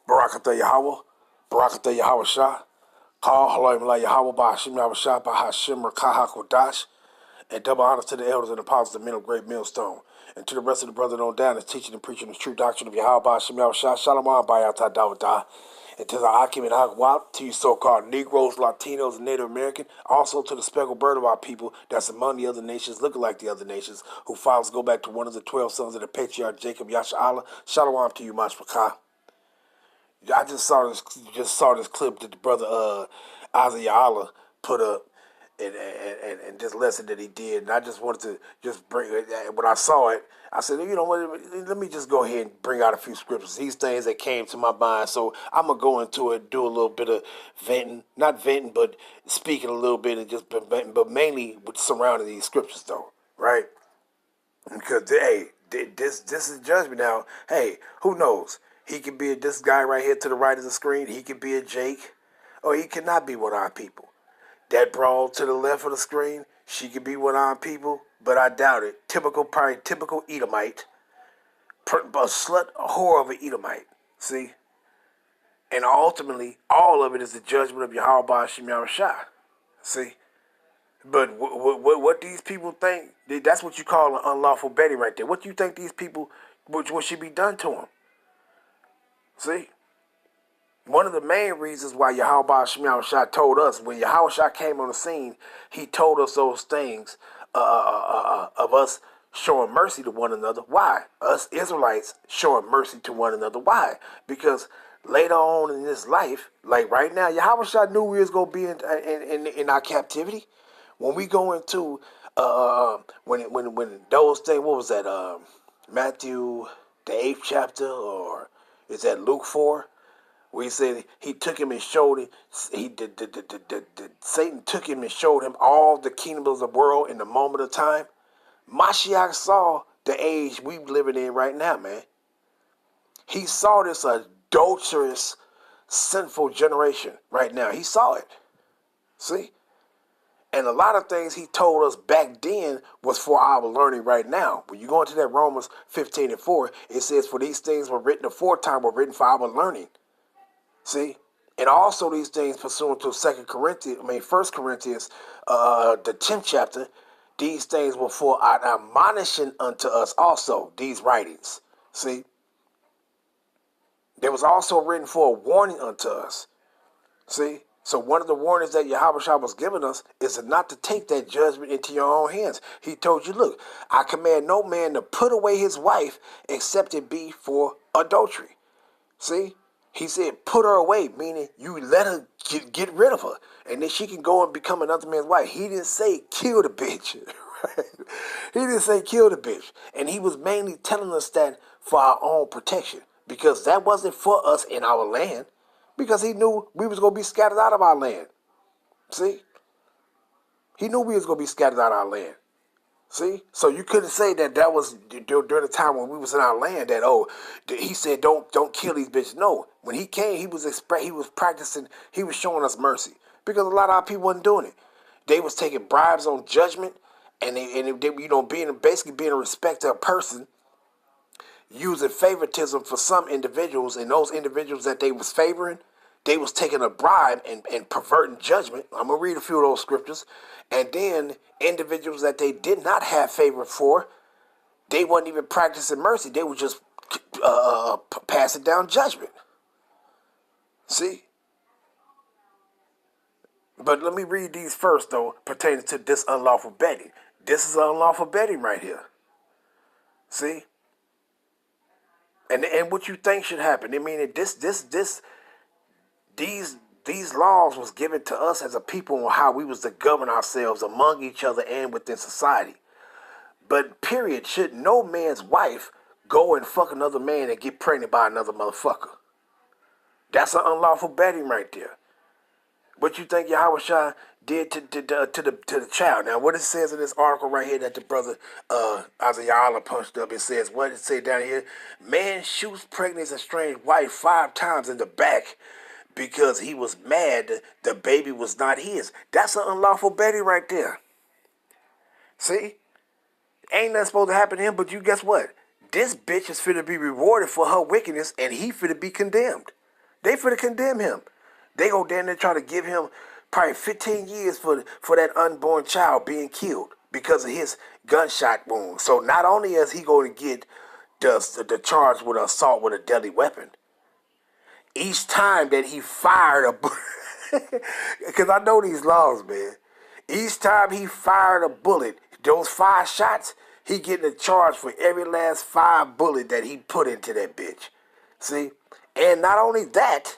Barakatah Yahweh, Barakatah Yahweh Shah, Call Halayim Yahweh by Hashem Yahweh Shah by Hashem Rakaha Kodash, and double honors to the elders and apostles, the men of great millstone, and to the rest of the brethren on down that's teaching and preaching the true doctrine of Yahweh by Hashem Yahweh Shah, Shalom Bayatah Dawadah, and to the Akim and Hagwap, to you so-called Negroes, Latinos, and Native American, also to the speckled bird of our people that's among the other nations, looking like the other nations, who fathers go back to one of the 12 sons of the patriarch Jacob, Yasha Allah. Shalom to you, Mashpakah. I just saw this clip that the brother Isaiah Allah put up, and this lesson that he did, and I just wanted to just bring. When I saw it, I said, you know what? Let me just go ahead and bring out a few scriptures. These things that came to my mind, so I'm gonna go into it, do a little bit of venting, not venting, but speaking a little bit, and just venting, but mainly with surrounding these scriptures, though, right? Because hey, this is judgment now. Hey, who knows? He could be this guy right here to the right of the screen. He could be a Jake, or he cannot be one of our people. That broad to the left of the screen, she could be one of our people, but I doubt it. Probably typical Edomite, a slut, a whore of an Edomite. See, and ultimately, all of it is the judgment of Yahweh Ba'Shem Yahweh Shah. See. But what these people think, that's what you call an unlawful betting right there. What do you think these people, what should be done to them? See? One of the main reasons why Yahweh Shah told us, when Yahweh Shah came on the scene, he told us those things of us showing mercy to one another. Why? Us Israelites showing mercy to one another. Why? Because later on in this life, like right now, Yahweh Shah knew we was going to be in our captivity. When we go into when those things, what was that? Matthew the 8th chapter, or is that Luke 4? Where he said he took him and showed him. Satan took him and showed him all the kingdoms of the world in the moment of time. Mashiach saw the age we living in right now, man. He saw this adulterous, sinful generation right now. He saw it. See? And a lot of things he told us back then was for our learning right now. When you go into that Romans 15:4, it says, for these things were written aforetime, were written for our learning. See? And also these things pursuant to 1 Corinthians, the 10th chapter, these things were for our admonition unto us also, these writings. See? There was also written for a warning unto us. See? So one of the warnings that Yahweh Shah was giving us is not to take that judgment into your own hands. He told you, look, I command no man to put away his wife except it be for adultery. See? He said, put her away, meaning you let her get rid of her, and then she can go and become another man's wife. He didn't say kill the bitch. Right? He didn't say kill the bitch. And he was mainly telling us that for our own protection, because that wasn't for us in our land, because he knew we was going to be scattered out of our land. See? He knew we was going to be scattered out of our land. See? So you couldn't say that was during the time when we was in our land that, he said, don't kill these bitches. No. When he came, he was practicing, he was showing us mercy. Because a lot of our people wasn't doing it. They was taking bribes on judgment, and they basically being a respected person, using favoritism for some individuals, and those individuals that they was favoring, they was taking a bribe and perverting judgment. I'm going to read a few of those scriptures. And then individuals that they did not have favor for, they wasn't even practicing mercy. They were just passing down judgment. See? But let me read these first, though, pertaining to this unlawful betting. This is unlawful betting right here. See? And what you think should happen? I mean, these laws was given to us as a people on how we was to govern ourselves among each other and within society. But period, should no man's wife go and fuck another man and get pregnant by another motherfucker? That's an unlawful betting right there. What you think Yahweh Shah did to the child? Now, what it says in this article right here that the brother Isaiah Allah punched up, it says, what it say down here? Man shoots pregnant his estranged wife 5 times in the back because he was mad the baby was not his. That's an unlawful betting right there. See? Ain't nothing supposed to happen to him, but you guess what? This bitch is finna be rewarded for her wickedness, and he finna be condemned. They finna condemn him. They go down there try to give him probably 15 years for that unborn child being killed because of his gunshot wound. So not only is he going to get the charge with assault with a deadly weapon, each time that he fired a because I know these laws, man. Each time he fired a bullet, those 5 shots, he getting a charge for every last 5 bullet that he put into that bitch. See? And not only that,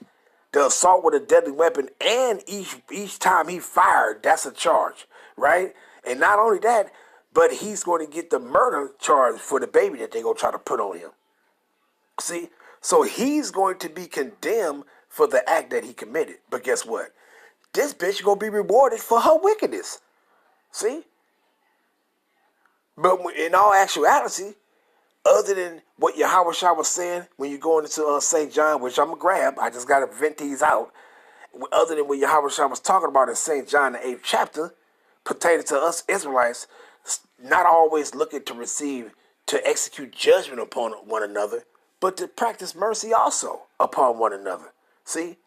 the assault with a deadly weapon, and each time he fired, that's a charge, right? And not only that, but he's going to get the murder charge for the baby that they're going to try to put on him. See? So he's going to be condemned for the act that he committed. But guess what? This bitch going to be rewarded for her wickedness. See? But in all actuality, other than what Yahweh Shah was saying when you go into St. John, which I'm going to grab, I just got to vent these out. Other than what Yahweh Shah was talking about in St. John, the 8th chapter, pertaining to us Israelites, not always looking to execute judgment upon one another, but to practice mercy also upon one another. See?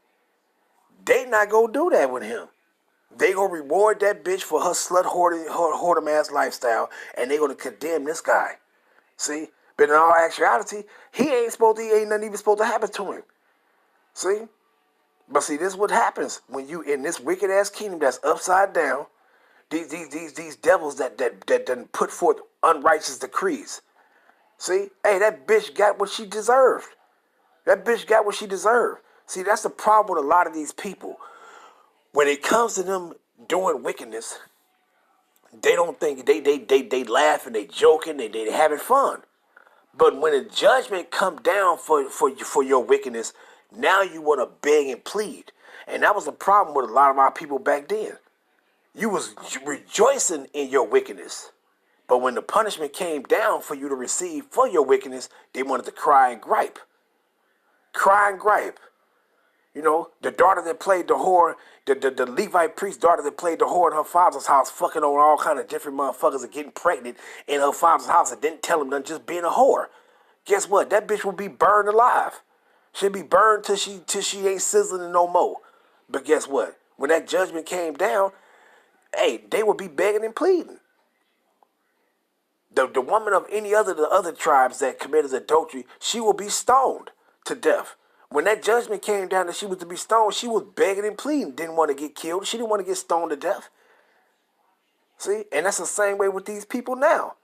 They not going to do that with him. They going to reward that bitch for her slut whoredom ass lifestyle, and they going to condemn this guy. See? But in all actuality, he ain't nothing even supposed to happen to him. See? But see, this is what happens when you in this wicked ass kingdom that's upside down. These devils that done put forth unrighteous decrees. See? Hey, that bitch got what she deserved. That bitch got what she deserved. See, that's the problem with a lot of these people. When it comes to them doing wickedness, they don't think they laugh and they joking and they having fun. But when the judgment come down for your wickedness, now you want to beg and plead. And that was the problem with a lot of our people back then. You was rejoicing in your wickedness. But when the punishment came down for you to receive for your wickedness, they wanted to cry and gripe. Cry and gripe. You know, the daughter that played the whore, the Levite priest daughter that played the whore in her father's house, fucking on all kind of different motherfuckers and getting pregnant in her father's house and didn't tell him nothing, just being a whore. Guess what? That bitch will be burned alive. She'll be burned till she ain't sizzling no more. But guess what? When that judgment came down, hey, they would be begging and pleading. The woman of the other tribes that committed adultery, she will be stoned to death. When that judgment came down that she was to be stoned, she was begging and pleading, didn't want to get killed. She didn't want to get stoned to death. See? And that's the same way with these people now.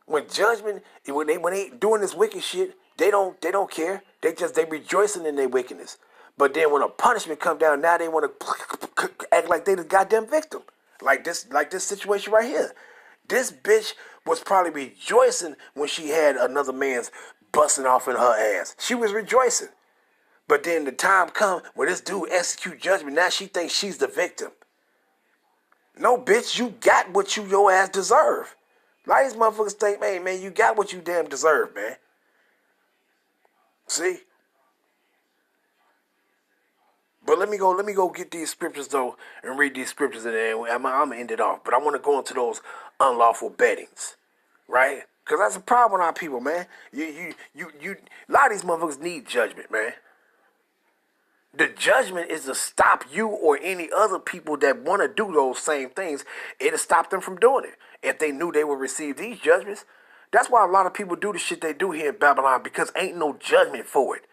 When they doing this wicked shit, they don't care. They rejoicing in their wickedness. But then when a punishment come down, now they want to act like they the goddamn victim. Like this situation right here. This bitch was probably rejoicing when she had another man's busting off in her ass. She was rejoicing. But then the time come when this dude execute judgment, now she thinks she's the victim. No, bitch, you got what your ass deserve. A lot of these motherfuckers think, man, you got what you damn deserve, man. See? But let me go get these scriptures though and read these scriptures and then I'm gonna end it off. But I want to go into those unlawful bettings, right? Because that's a problem with our people, man. A lot of these motherfuckers need judgment, man. The judgment is to stop you or any other people that want to do those same things. It'll stop them from doing it if they knew they would receive these judgments. That's why a lot of people do the shit they do here in Babylon, because ain't no judgment for it.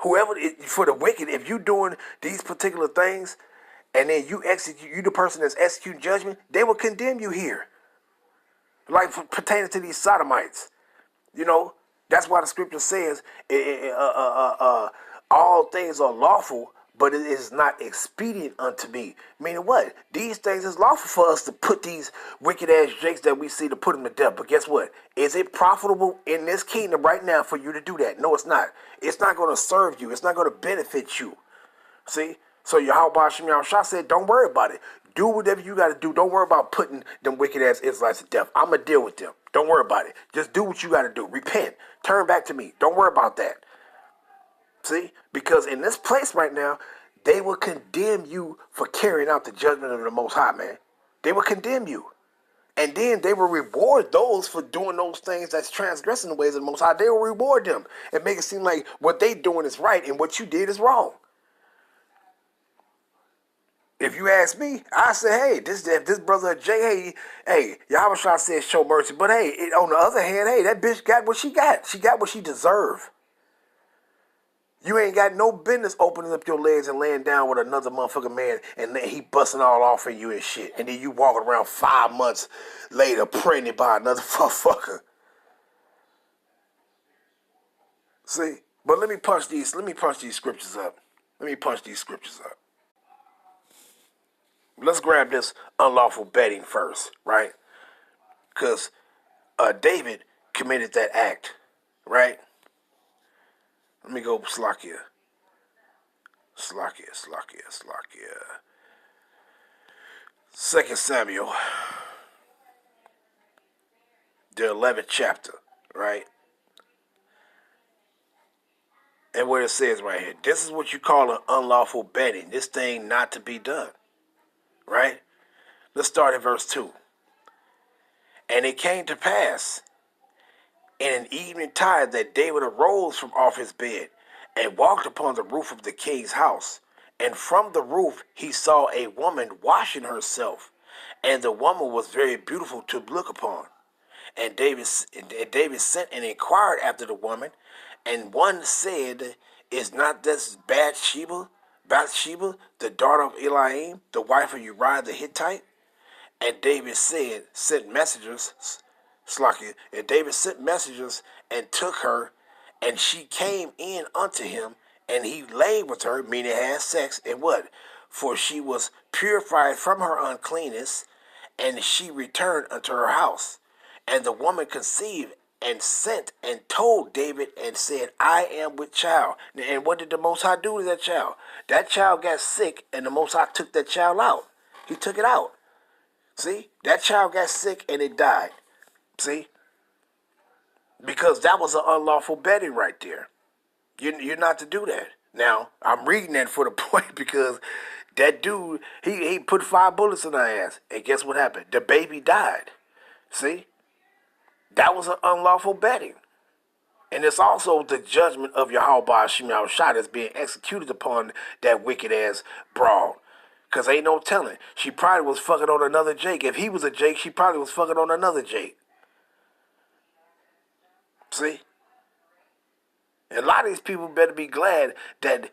For the wicked, if you doing these particular things and then you the person that's executing judgment, they will condemn you here. Like pertaining to these sodomites. You know, that's why the scripture says, all things are lawful, but it is not expedient unto me. Meaning what? These things is lawful for us to put these wicked ass jakes that we see to put them to death. But guess what? Is it profitable in this kingdom right now for you to do that? No, it's not. It's not going to serve you. It's not going to benefit you. See? So Yahweh Shah said, don't worry about it. Do whatever you got to do. Don't worry about putting them wicked ass Israelites to death. I'm going to deal with them. Don't worry about it. Just do what you got to do. Repent. Turn back to me. Don't worry about that. See? Because in this place right now, they will condemn you for carrying out the judgment of the Most High, man. They will condemn you. And then they will reward those for doing those things that's transgressing the ways of the Most High. They will reward them and make it seem like what they doing is right and what you did is wrong. If you ask me, I say, hey, this brother Jay, hey, Yahweh said show mercy. But hey, on the other hand, hey, that bitch got what she got. She got what she deserved. You ain't got no business opening up your legs and laying down with another motherfucking man and then he busting all off in you and shit. And then you walking around 5 months later pregnant by another motherfucker. See? But let me punch these scriptures up. Let's grab this unlawful betting first, right? Because David committed that act, right? Let me go Slakia. 2 Samuel, the 11th chapter, right? And what it says right here, this is what you call an unlawful betting. This thing not to be done, right? Let's start at verse 2. And it came to pass in an evening tide that David arose from off his bed and walked upon the roof of the king's house. And from the roof he saw a woman washing herself, and the woman was very beautiful to look upon. And David sent and inquired after the woman, and one said, is not this Bathsheba, the daughter of Eliam, the wife of Uriah the Hittite? And David sent messengers and took her, and she came in unto him, and he lay with her, meaning had sex, and what? For she was purified from her uncleanness, and she returned unto her house. And the woman conceived and sent and told David and said, I am with child. And what did the Most High do to that child? That child got sick, and the Most High took that child out. He took it out. See? That child got sick, and it died. See? Because that was an unlawful betting right there. You're not to do that. Now, I'm reading that for the point because that dude, he put 5 bullets in her ass. And guess what happened? The baby died. See? That was an unlawful betting. And it's also the judgment of Yahweh Shem Yahushua that's being executed upon that wicked ass broad. Because ain't no telling. She probably was fucking on another Jake. If he was a Jake, she probably was fucking on another Jake. See? And a lot of these people better be glad that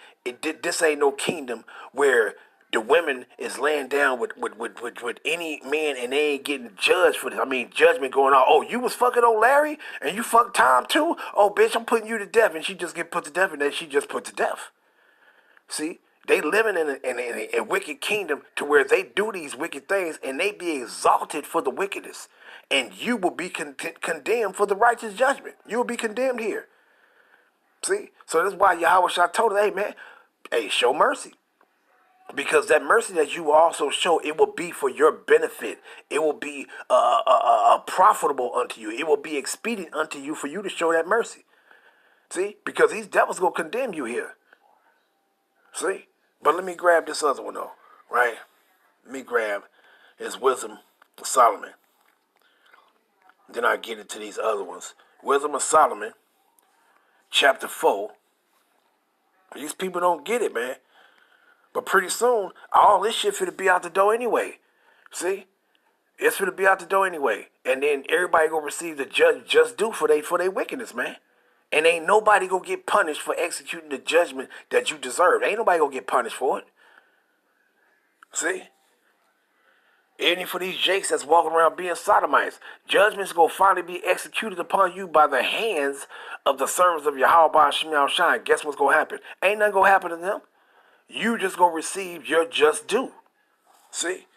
this ain't no kingdom where the women is laying down with any man and they ain't getting judged for this. I mean, judgment going on. Oh, you was fucking on Larry and you fucked Tom too? Oh, bitch, I'm putting you to death. And she just get put to death and then she just put to death. See? They living in a wicked kingdom to where they do these wicked things and they be exalted for the wickedness. And you will be condemned for the righteous judgment. You will be condemned here. See? So that's why Yahweh Shah told her, hey, man, hey, show mercy. Because that mercy that you will also show, it will be for your benefit. It will be profitable unto you. It will be expedient unto you for you to show that mercy. See? Because these devils going to condemn you here. See? But let me grab this other one, though. Right? Let me grab his Wisdom of Solomon. Then I get into these other ones. Wisdom of Solomon, chapter 4. These people don't get it, man. But pretty soon, all this shit finna be out the door anyway. See? It's finna be out the door anyway. And then everybody gonna receive the just due for they wickedness, man. And ain't nobody gonna get punished for executing the judgment that you deserve. Ain't nobody gonna get punished for it. See? Any for these jakes that's walking around being sodomites, judgment's gonna finally be executed upon you by the hands of the servants of Yahweh Shem Yahushua. Guess what's gonna happen? Ain't nothing gonna happen to them. You just gonna receive your just due. See?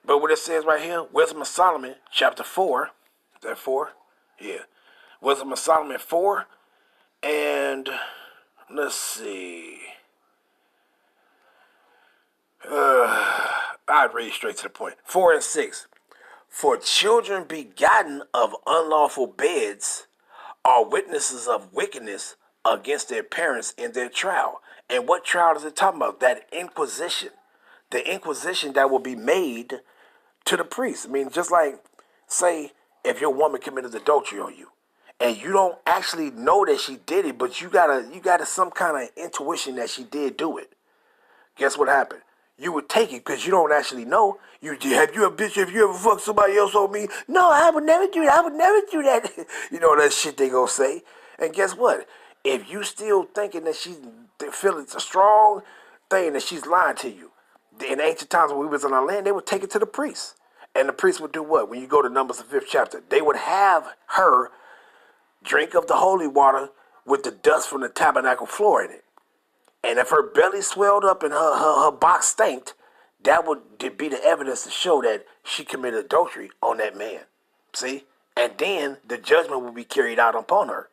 But what it says right here, Wisdom of Solomon, chapter 4. Is that 4? Yeah. Wisdom of Solomon 4. And let's see. I'd read straight to the point. 4 and 6. For children begotten of unlawful beds are witnesses of wickedness against their parents in their trial. And what trial is it talking about? That inquisition. The inquisition that will be made to the priest. I mean, just like, say if your woman committed adultery on you, and you don't actually know that she did it, but you got some kind of intuition that she did do it. Guess what happened? You would take it because you don't actually know. Have you a bitch? Have you ever fucked somebody else on me? No, I would never do that. I would never do that. You know that shit they gonna say. And guess what? If you still thinking that she's feeling a strong thing that she's lying to you, in ancient times when we was in our land, they would take it to the priest, and the priest would do what? When you go to Numbers the 5th chapter, they would have her drink of the holy water with the dust from the tabernacle floor in it. And if her belly swelled up and her box stank, that would be the evidence to show that she committed adultery on that man. See? And then the judgment will be carried out upon her.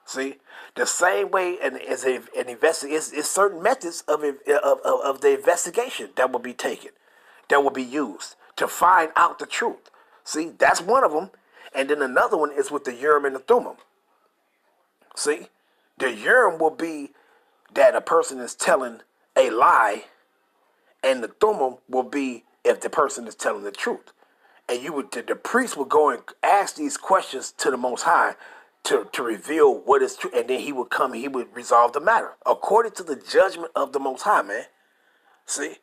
See? The same way as an investigation, is certain methods of the investigation that will be taken, that will be used to find out the truth. See? That's one of them. And then another one is with the Urim and the Thummim. See? The Urim will be that a person is telling a lie, and the Thummim will be if the person is telling the truth. And the priest would go and ask these questions to the Most High to reveal what is true, and then he would come and he would resolve the matter according to the judgment of the Most High, man. See?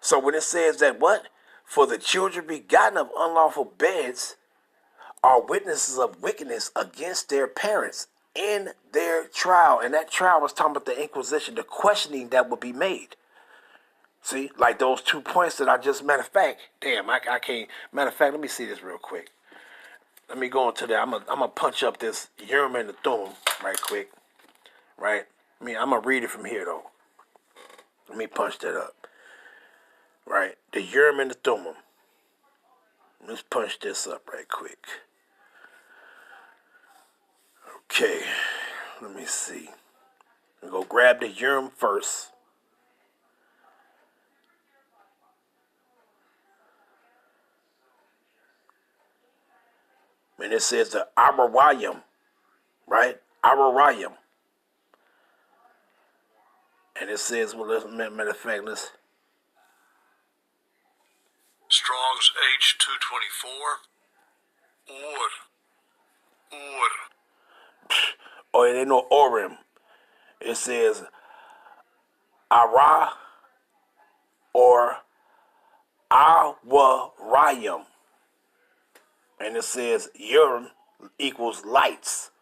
So when it says that what? For the children begotten of unlawful beds are witnesses of wickedness against their parents in their trial. And that trial was talking about the Inquisition, the questioning that would be made. See, like those 2 points that I just, matter of fact, I can't, matter of fact, let me see this real quick. Let me go into that. I'm gonna punch up this Urim and the Thummim right quick, right? I'm gonna read it from here, though. Let me punch that up, right? The Urim and the Thummim. Let's punch this up right quick. Okay, let me see. I'm gonna go grab the Urim first. And it says the Ararayim, right? Ararayim. And it says, well, matter of fact, let's. Strong's H224. Or. Oh, it ain't no Orim. It says Ara or Awarayim. And it says Urim equals lights.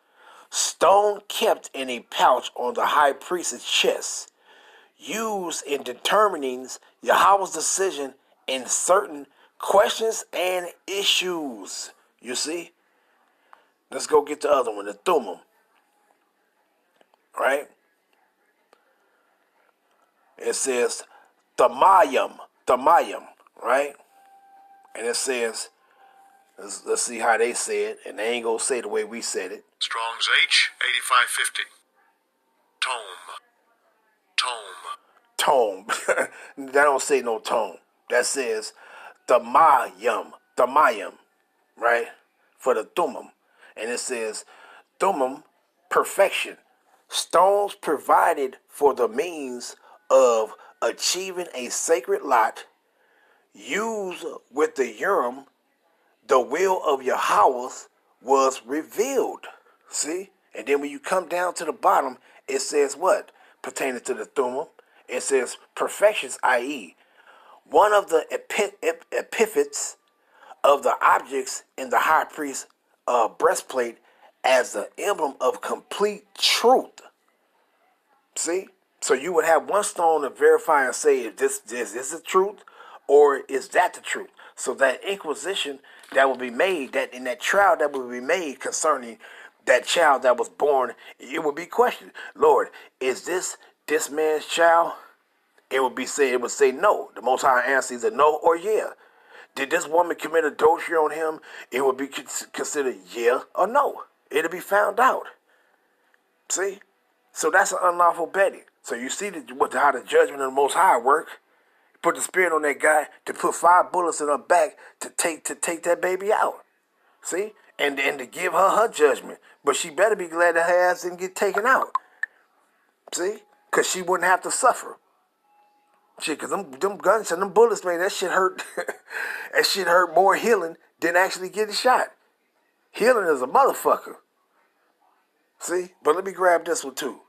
Stone kept in a pouch on the high priest's chest, used in determining Yahweh's decision in certain questions and issues. You see? Let's go get the other one, the Thummim. Right? It says Thamayim, right? And it says, let's see how they say it, and they ain't gonna say the way we said it. Strong's H8550. Tome. That don't say no tome. That says Thamayim, right? For the Thummim. And it says Thummim, perfection. Stones provided for the means of achieving a sacred lot, used with the Urim, the will of Yahweh was revealed. See? And then when you come down to the bottom, it says what? Pertaining to the Thummim, it says perfections, i.e., one of the epithets of the objects in the high priest's breastplate as the emblem of complete truth. See? So you would have one stone to verify and say if this is the truth or is that the truth. So that inquisition that will be made, that in that trial that will be made concerning that child that was born, it would be questioned. Lord, is this man's child? It would say no. The Most High answers a no or yeah. Did this woman commit adultery on him? It would be considered yeah or no. It'll be found out. See? So that's an unlawful betting. So you see how the judgment of the Most High work. Put the spirit on that guy to put 5 bullets in her back to take that baby out. See? And to give her judgment. But she better be glad that her ass didn't get taken out. See? Because she wouldn't have to suffer. Shit, cause them guns and them bullets, man, that shit hurt. That shit hurt more healing than actually getting shot. Healing is a motherfucker. See? But let me grab this one too.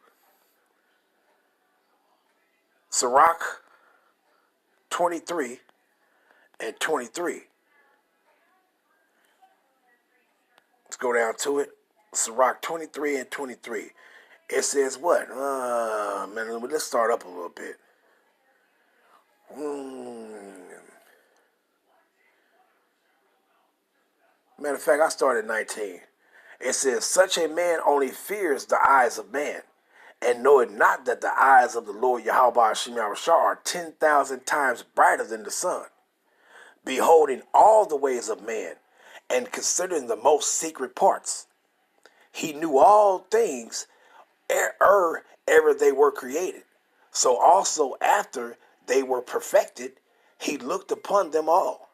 Sirach 23 and 23. Let's go down to it. Sirach 23 and 23. It says what? Man, let's start up a little bit. Matter of fact, I started at 19. It says, such a man only fears the eyes of man, and knoweth not that the eyes of the Lord Yahweh Hashem Yahushua are 10,000 times brighter than the sun, beholding all the ways of man, and considering the most secret parts. He knew all things ever they were created. So also after they were perfected, he looked upon them all.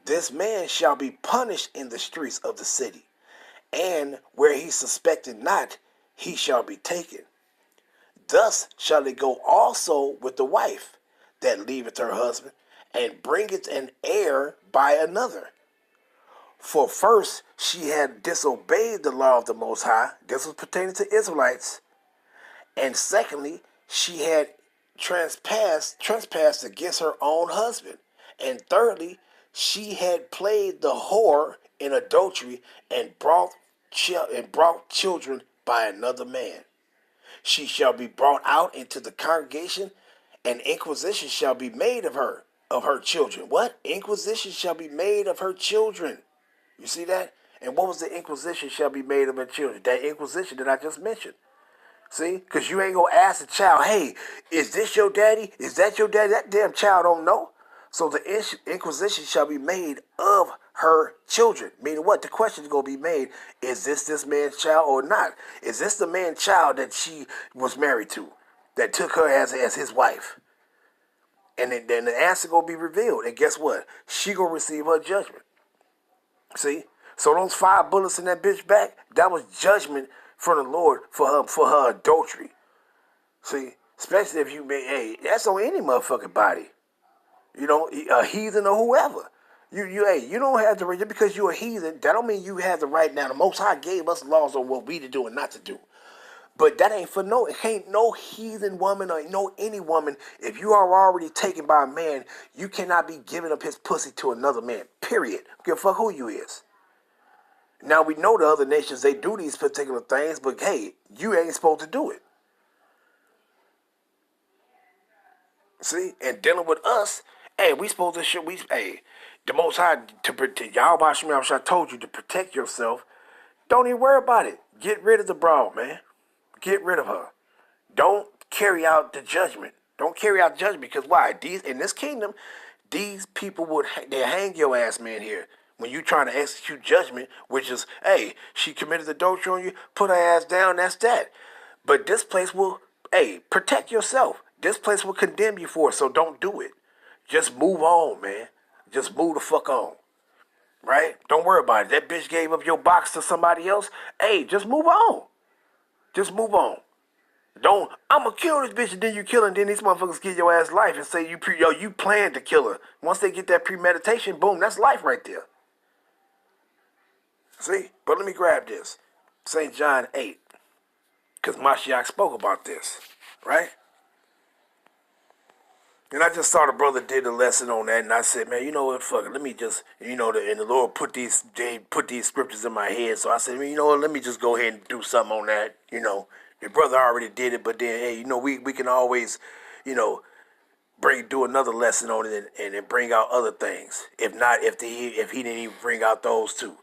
This man shall be punished in the streets of the city, and where he suspected not, he shall be taken. Thus shall it go also with the wife that leaveth her husband, and bringeth an heir by another. For first she had disobeyed the law of the Most High. This was pertaining to Israelites. And secondly, she had trespassed against her own husband. And thirdly, she had played the whore in adultery and brought children by another man. She shall be brought out into the congregation, and inquisition shall be made of her children. What? Inquisition shall be made of her children. You see that? And what was the inquisition shall be made of her children? That inquisition that I just mentioned. See? Because you ain't going to ask the child, hey, is this your daddy? Is that your daddy? That damn child don't know. So the inquisition shall be made of her children. Meaning what? The question is going to be made, is this man's child or not? Is this the man's child that she was married to, that took her as his wife? And then the answer going to be revealed. And guess what? She going to receive her judgment. See? So those 5 bullets in that bitch back, that was judgment from the Lord for her adultery. See? Especially if you made, hey, that's on any motherfucking body. You know, a heathen or whoever. You don't have the right, just because you're a heathen, that don't mean you have the right. Now, the Most High gave us laws on what we to do and not to do. But that ain't it ain't no heathen woman or no any woman. If you are already taken by a man, you cannot be giving up his pussy to another man, period. Give a fuck who you is. Now, we know the other nations, they do these particular things, but hey, you ain't supposed to do it. See? And dealing with us, hey, we supposed to, hey, the Most High, to protect, Yahweh I told you to protect yourself. Don't even worry about it. Get rid of the broad, man. Get rid of her. Don't carry out the judgment. Don't carry out judgment, because why? In this kingdom, these people they hang your ass, man, here. When you trying to execute judgment, which is, hey, she committed adultery on you, put her ass down, that's that. But this place will, hey, protect yourself. This place will condemn you for it, so don't do it. Just move on, man. Just move the fuck on. Right? Don't worry about it. That bitch gave up your box to somebody else. Hey, just move on. Just move on. Don't, I'm gonna kill this bitch and then you kill her and then these motherfuckers give your ass life and say you planned to kill her. Once they get that premeditation, boom, that's life right there. See? But let me grab this. St. John 8. Because Mashiach spoke about this. Right? And I just saw the brother did a lesson on that, and I said, man, you know what, fuck it. Let me just, and the Lord put these scriptures in my head. So I said, you know what, let me just go ahead and do something on that. The brother already did it, but then, hey, we can always, do another lesson on it and then bring out other things. If not, if he didn't even bring out those two.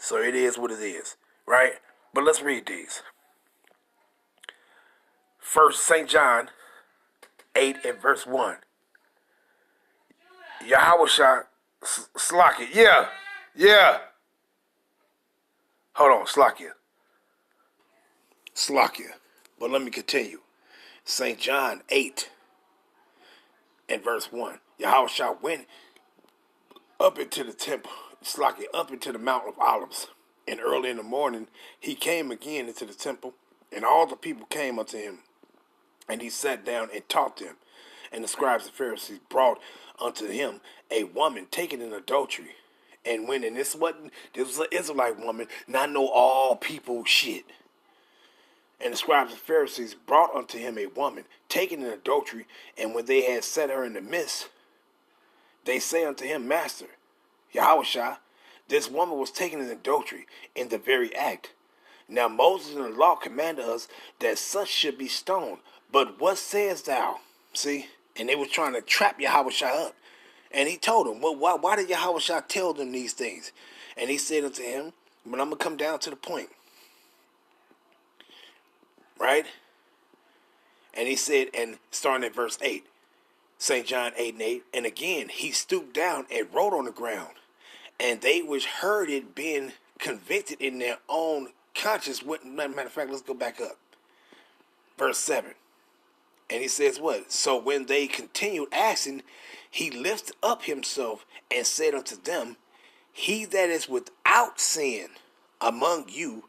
So it is what it is, right? But let's read these. First, St. John 8 and verse 1. Yahweh Slakia. Yeah. Hold on, Slakia. But let me continue. St. John 8 and verse 1. Yahweh went up into the temple, Slakia, up into the Mount of Olives. And early in the morning, he came again into the temple, and all the people came unto him. And he sat down and taught them. And the scribes and Pharisees brought unto him a woman taken in adultery. And this was an Israelite woman, not know all people shit. And the scribes and Pharisees brought unto him a woman taken in adultery, and when they had set her in the midst, they say unto him, Master, Yahushua, this woman was taken in adultery in the very act. Now Moses in the law commanded us that such should be stoned. But what sayest thou? See? And they were trying to trap Yahushua up. And he told them, well, why did Yahushua tell them these things? And he said unto him, but I'm going to come down to the point. Right? And he said, and starting at verse 8, St. John 8:8, and again he stooped down and wrote on the ground. And they which heard it being convicted in their own conscience, matter of fact, let's go back up. Verse 7. And he says what? So when they continued asking, he lifted up himself and said unto them, he that is without sin among you,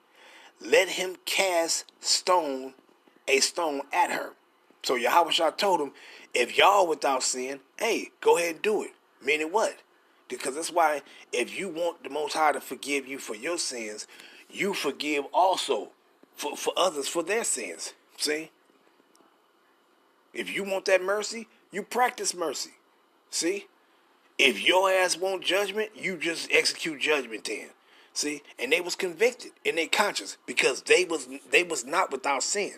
let him cast a stone at her. So Yahushua told him, if y'all without sin, hey, go ahead and do it. Meaning what? Because that's why if you want the Most High to forgive you for your sins, you forgive also for others for their sins. See? If you want that mercy, you practice mercy. See? If your ass want judgment, you just execute judgment then. See? And they was convicted in their conscience because they was not without sin.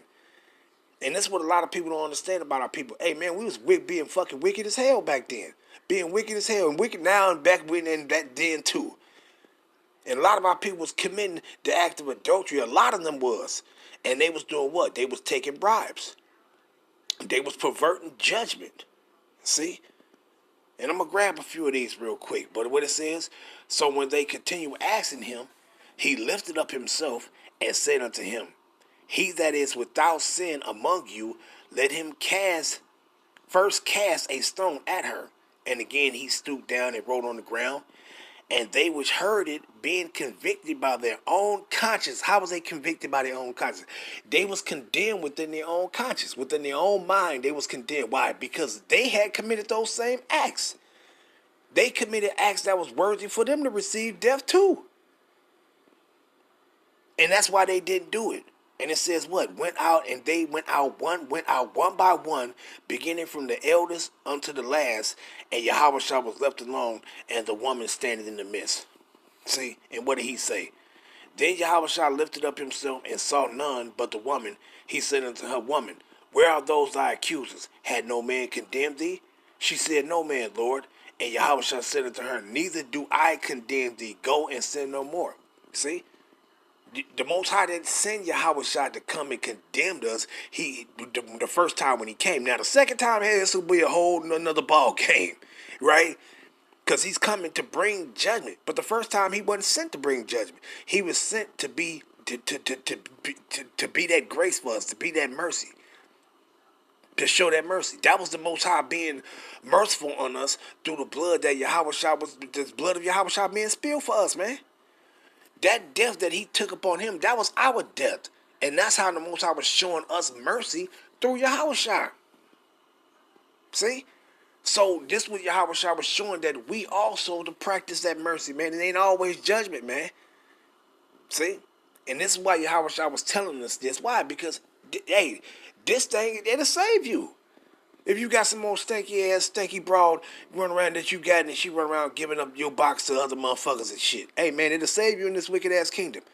And that's what a lot of people don't understand about our people. Hey man, we was being fucking wicked as hell back then. Being wicked as hell and wicked now and back when and that then too. And a lot of our people was committing the act of adultery. A lot of them was. And they was doing what? They was taking bribes. They was perverting judgment. See? And I'm going to grab a few of these real quick. But what it says, so when they continue asking him, he lifted up himself and said unto him, he that is without sin among you, let him first cast a stone at her. And again he stooped down and wrote on the ground. And they which heard it, being convicted by their own conscience. How was they convicted by their own conscience? They was condemned within their own conscience. Within their own mind, they was condemned. Why? Because they had committed those same acts. They committed acts that was worthy for them to receive death too. And that's why they didn't do it. And it says what? Went out one by one, beginning from the eldest unto the last, and Yahushua was left alone, and the woman standing in the midst. See? And what did he say? Then Yahushua lifted up himself and saw none but the woman. He said unto her, Woman, where are those thy accusers? Had no man condemned thee? She said, No man, Lord. And Yahushua said unto her, Neither do I condemn thee. Go and sin no more. See? The Most High didn't send Yahushua to come and condemn us. The first time when he came. Now the second time, hey, this will be a whole another ball game, right? Because he's coming to bring judgment. But the first time he wasn't sent to bring judgment. He was sent to be that grace for us, to be that mercy, to show that mercy. That was the Most High being merciful on us through the blood that Yahushua was, the blood of Yahushua being spilled for us, man. That death that he took upon him, that was our death. And that's how the Most High was showing us mercy through Yahushua. See? So this was Yahushua was showing that we also to practice that mercy, man. It ain't always judgment, man. See? And this is why Yahushua was telling us this. Why? Because, hey, this thing, it'll save you. If you got some more stinky broad run around that you got and she run around giving up your box to other motherfuckers and shit. Hey, man, it'll save you in this wicked-ass kingdom.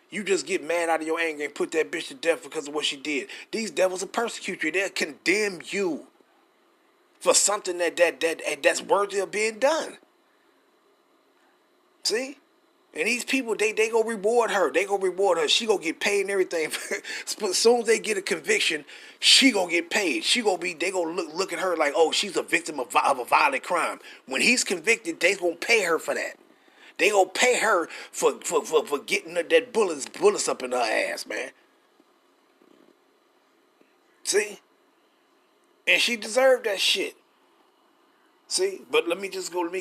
You just get mad out of your anger and put that bitch to death because of what she did. These devils will persecute you. They'll condemn you for something that's worthy of being done. See? And these people, they go reward her. They go reward her. She go get paid and everything. As soon as they get a conviction, she go get paid. They go look at her like, oh, she's a victim of a violent crime. When he's convicted, they gonna pay her for that. They gonna pay her for getting that bullets up in her ass, man. See? And she deserved that shit. See, but let me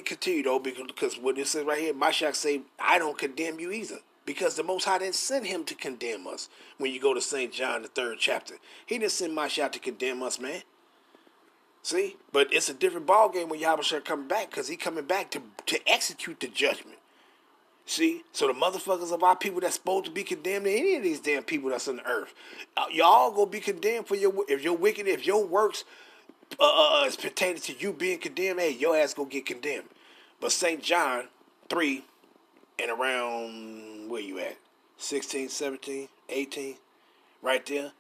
continue though, because what it says right here, Mashiach say, I don't condemn you either. Because the Most High didn't send him to condemn us. When you go to St. John, the 3rd chapter, he didn't send Mashiach to condemn us, man. See? But it's a different ball game when Yahushua coming back, because he coming back to execute the judgment. See? So the motherfuckers of our people that's supposed to be condemned to any of these damn people that's on the earth, y'all gonna be condemned for if your wicked, if your works is pertaining to you being condemned, hey, your ass gonna get condemned. But St. John 3 and around, where you at? 16, 17, 18, right there.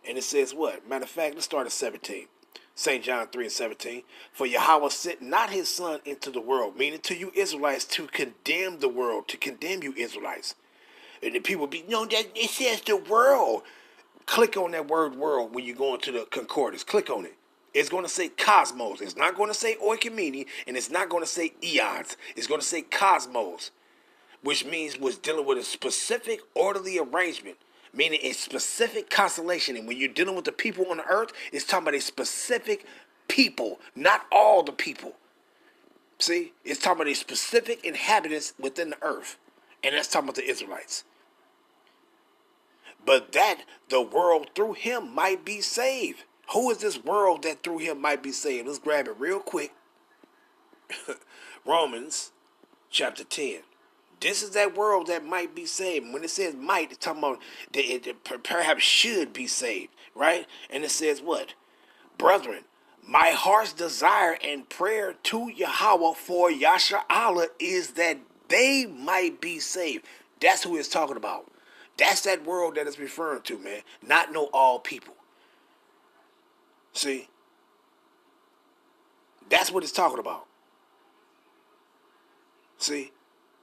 And it says what? Matter of fact, let's start at 17. St. John 3 and 17. For Yahweh sent not his son into the world, meaning to you Israelites, to condemn the world, to condemn you Israelites. And the people be, no, that it says the world. Click on that word world when you go into the concordance. Click on it. It's going to say cosmos. It's not going to say oikomene, and it's not going to say eons. It's going to say cosmos, which means was dealing with a specific orderly arrangement, meaning a specific constellation. And when you're dealing with the people on the earth, it's talking about a specific people, not all the people. See? It's talking about a specific inhabitants within the earth. And that's talking about the Israelites. But that the world through him might be saved. Who is this world that through him might be saved? Let's grab it real quick. Romans chapter 10. This is that world that might be saved. When it says might, it's talking about that it perhaps should be saved, right? And it says what? Brethren, my heart's desire and prayer to Yahweh for Yasha Allah is that they might be saved. That's who it's talking about. That's that world that it's referring to, man. Not no all people. See? That's what it's talking about. See?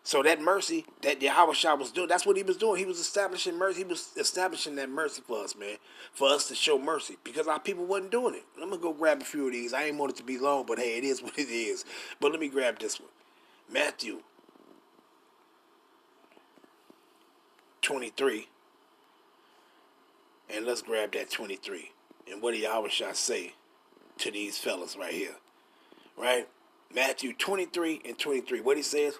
So that mercy that Yahushua was doing, that's what he was doing. He was establishing mercy. He was establishing that mercy for us, man. For us to show mercy. Because our people wasn't doing it. I'm going to go grab a few of these. I ain't want it to be long, but hey, it is what it is. But let me grab this one. Matthew 23. And let's grab that 23. And what did Yahushua say to these fellas right here? Right? Matthew 23 and 23. What he says?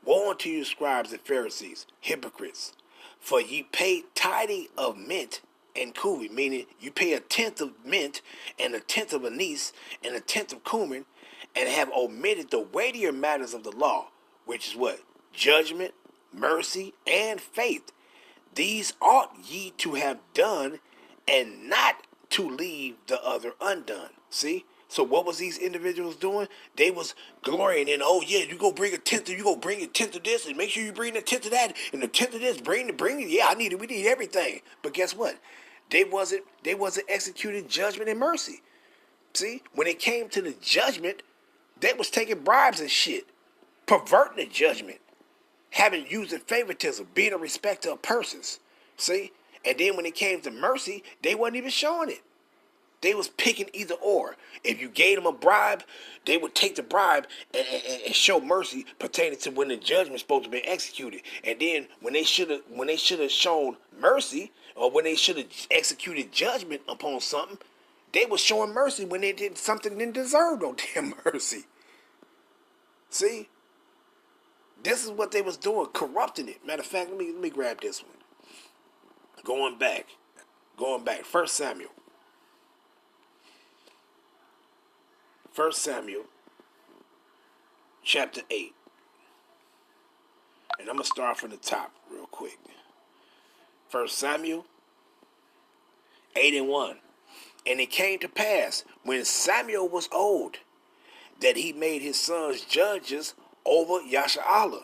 Woe unto you, scribes and Pharisees, hypocrites, for ye pay tithing of mint and cumin, meaning you pay a tenth of mint and a tenth of anise and a tenth of cumin, and have omitted the weightier matters of the law, which is what? Judgment, mercy, and faith. These ought ye to have done, and not to leave the other undone. See? So what was these individuals doing? They was glorying in, oh yeah, you go bring a tenth of, you go bring a tenth of this, and make sure you bring a tenth of that, and a tenth of this, bring it. Yeah, I need it. We need everything. But guess what? They wasn't executing judgment and mercy. See, when it came to the judgment, they was taking bribes and shit, perverting the judgment, using favoritism, being a respecter of persons. See, and then when it came to mercy, they wasn't even showing it. They was picking either or. If you gave them a bribe, they would take the bribe and show mercy pertaining to when the judgment's supposed to be executed. And then when they should have shown mercy, or when they should have executed judgment upon something, they was showing mercy when they did something that didn't deserve no damn mercy. See? This is what they was doing, corrupting it. Matter of fact, let me grab this one. Going back. 1 Samuel. 1 Samuel, chapter 8. And I'm going to start from the top real quick. 1 Samuel 8 and 1. And it came to pass, when Samuel was old, that he made his sons judges over Yashar'Allah.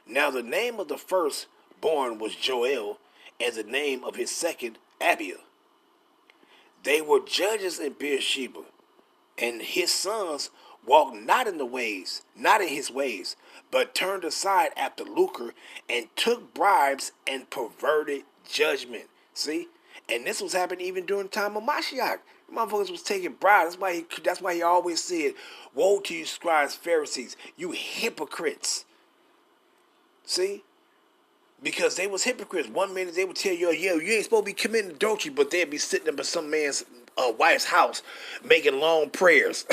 Now the name of the firstborn was Joel, and the name of his second Abiah. They were judges in Beersheba. And his sons walked not in his ways, but turned aside after lucre, and took bribes and perverted judgment. See? And this was happening even during the time of Mashiach. Motherfuckers was taking bribes. That's why he always said, woe to you, scribes, Pharisees, you hypocrites. See? Because they was hypocrites. One minute they would tell you, yeah, you ain't supposed to be committing adultery, but they'd be sitting up in some man's wife's house making long prayers.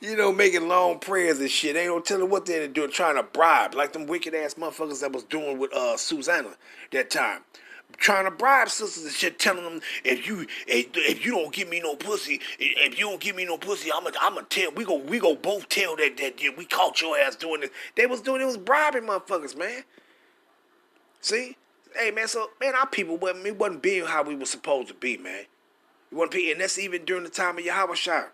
Making long prayers and shit. They don't tell them what they're doing, trying to bribe, like them wicked ass motherfuckers that was doing with Susanna that time. trying to bribe sisters and shit, telling them if you don't give me no pussy, if you don't give me no pussy, I'ma tell we go both tell that we caught your ass doing this. It was bribing motherfuckers, man. See, hey man, so man, our people wasn't being how we were supposed to be, man. We wasn't be, and that's even during the time of Yahweh Shah.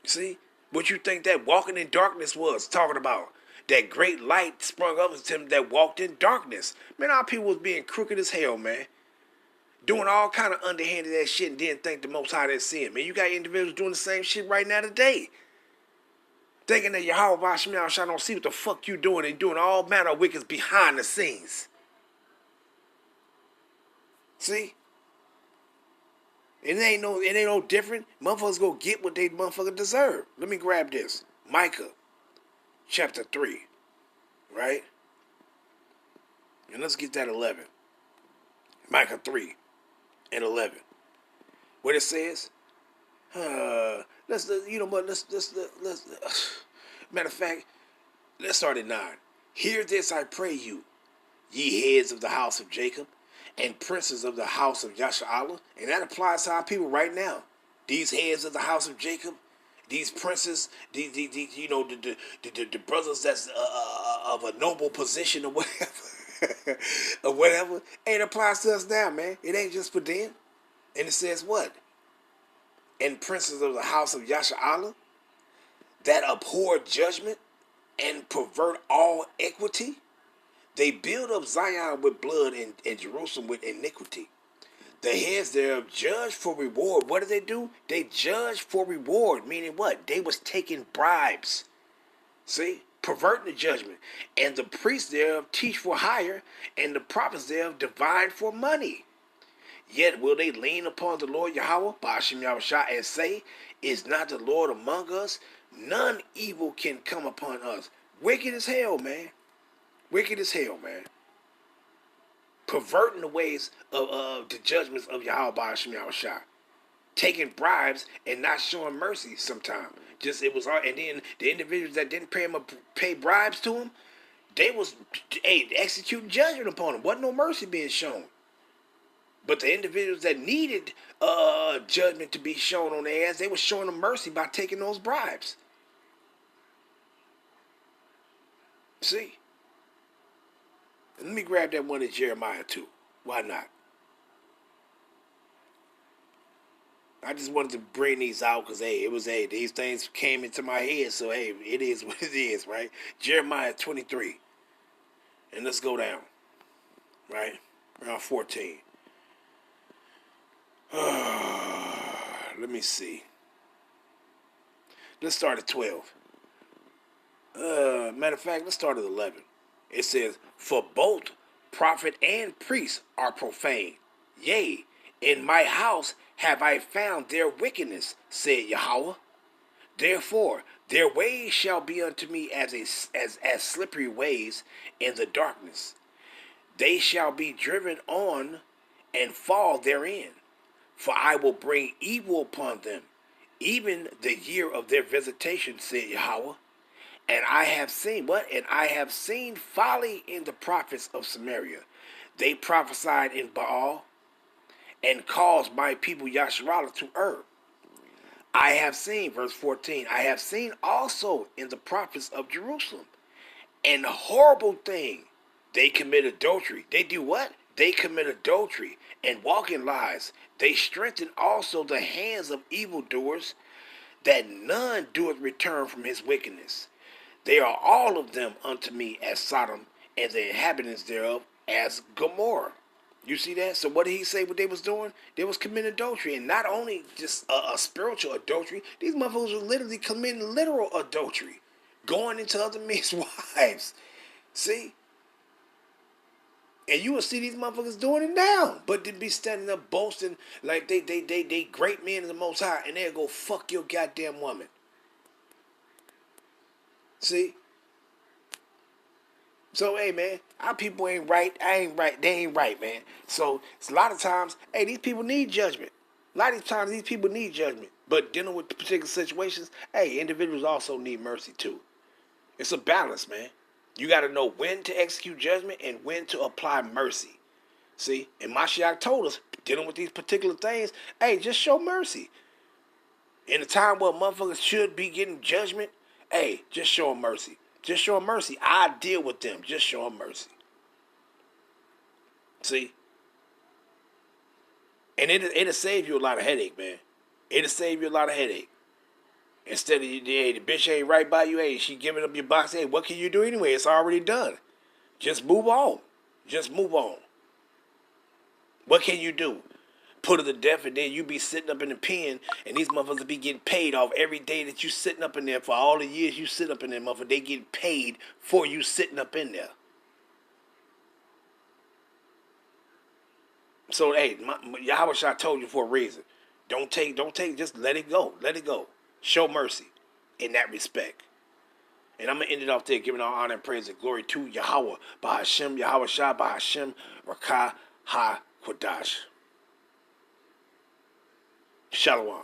See, what you think that walking in darkness was talking about? That great light sprung up to him that walked in darkness. Man, our people was being crooked as hell, man. Doing all kind of underhanded ass shit and didn't think the Most High didn't see him. Man, you got individuals doing the same shit right now today. Thinking that Yahweh Bashmiel Shah don't see what the fuck you doing and doing all manner of wickedness behind the scenes. See? It ain't no different. Motherfuckers go get what they motherfucker deserve. Let me grab this. Micah chapter 3. Right? And let's get that 11. Micah 3 and 11. What it says? Let's matter of fact, let's start at 9. Hear this, I pray you, ye heads of the house of Jacob, and princes of the house of Yasharallah. And that applies to our people right now. These heads of the house of Jacob, these princes, the brothers that's of a noble position or whatever, or whatever. It applies to us now, man. It ain't just for them. And it says what? And princes of the house of Yasharallah, that abhor judgment and pervert all equity. They build up Zion with blood and Jerusalem with iniquity. The heads thereof judge for reward. What do? They judge for reward, meaning what? They was taking bribes. See? Perverting the judgment. And the priests thereof teach for hire, and the prophets thereof divine for money. Yet will they lean upon the Lord Yahweh, Ba'ashim Yahushua, and say, is not the Lord among us? None evil can come upon us. Wicked as hell, man. Wicked as hell, man. Perverting the ways of the judgments of Yahweh Ba'ashim Yahushua. Taking bribes and not showing mercy sometimes. And then the individuals that didn't pay bribes to him, they was executing judgment upon him. Wasn't no mercy being shown. But the individuals that needed judgment to be shown on their ass, they were showing them mercy by taking those bribes. See? Let me grab that one in Jeremiah too. Why not? I just wanted to bring these out because, these things came into my head. So, it is what it is, right? Jeremiah 23. And let's go down, right? Around 14. Let me see. Let's start at 12. Matter of fact, let's start at 11. It says, for both prophet and priest are profane. Yea, in my house have I found their wickedness, said Yahweh. Therefore, their ways shall be unto me as slippery ways in the darkness. They shall be driven on and fall therein. For I will bring evil upon them, even the year of their visitation, said Yahweh. And I have seen, what? And I have seen folly in the prophets of Samaria. They prophesied in Baal and caused my people Yasharallah to err. I have seen, verse 14, I have seen also in the prophets of Jerusalem an horrible thing. They commit adultery. They do what? They commit adultery and walk in lies. They strengthen also the hands of evildoers, that none doeth return from his wickedness. They are all of them unto me as Sodom, and the inhabitants thereof as Gomorrah. You see that? So what did he say what they was doing? They was committing adultery. And not only just a spiritual adultery, these motherfuckers were literally committing literal adultery. Going into other men's wives. See? And you will see these motherfuckers doing it now. But they be standing up boasting like they great men of the Most High, and they'll go fuck your goddamn woman. See? So, hey, man, our people ain't right. I ain't right. They ain't right, man. So, it's a lot of times, these people need judgment. A lot of times, these people need judgment. But dealing with particular situations, individuals also need mercy, too. It's a balance, man. You got to know when to execute judgment and when to apply mercy. See, and Mashiach told us, dealing with these particular things, hey, just show mercy. In a time where motherfuckers should be getting judgment, hey, just show them mercy. Just show them mercy. I deal with them. Just show them mercy. See? And it'll save you a lot of headache, man. It'll save you a lot of headache. Instead of, hey, the bitch ain't right by you, hey, she giving up your box, hey, what can you do anyway? It's already done. Just move on. Just move on. What can you do? Put her to death, and then you be sitting up in the pen, and these motherfuckers be getting paid off every day that you sitting up in there. For all the years you sit up in there, motherfucker, they get paid for you sitting up in there. So, hey, Yahweh Shah told you for a reason. Don't take, just let it go. Let it go. Show mercy in that respect. And I'm going to end it off there, giving all honor and praise and glory to Yahweh, Bahashem, Yahweh Shah, Bahashem, Rakah, Ha, Kodash. Shalom.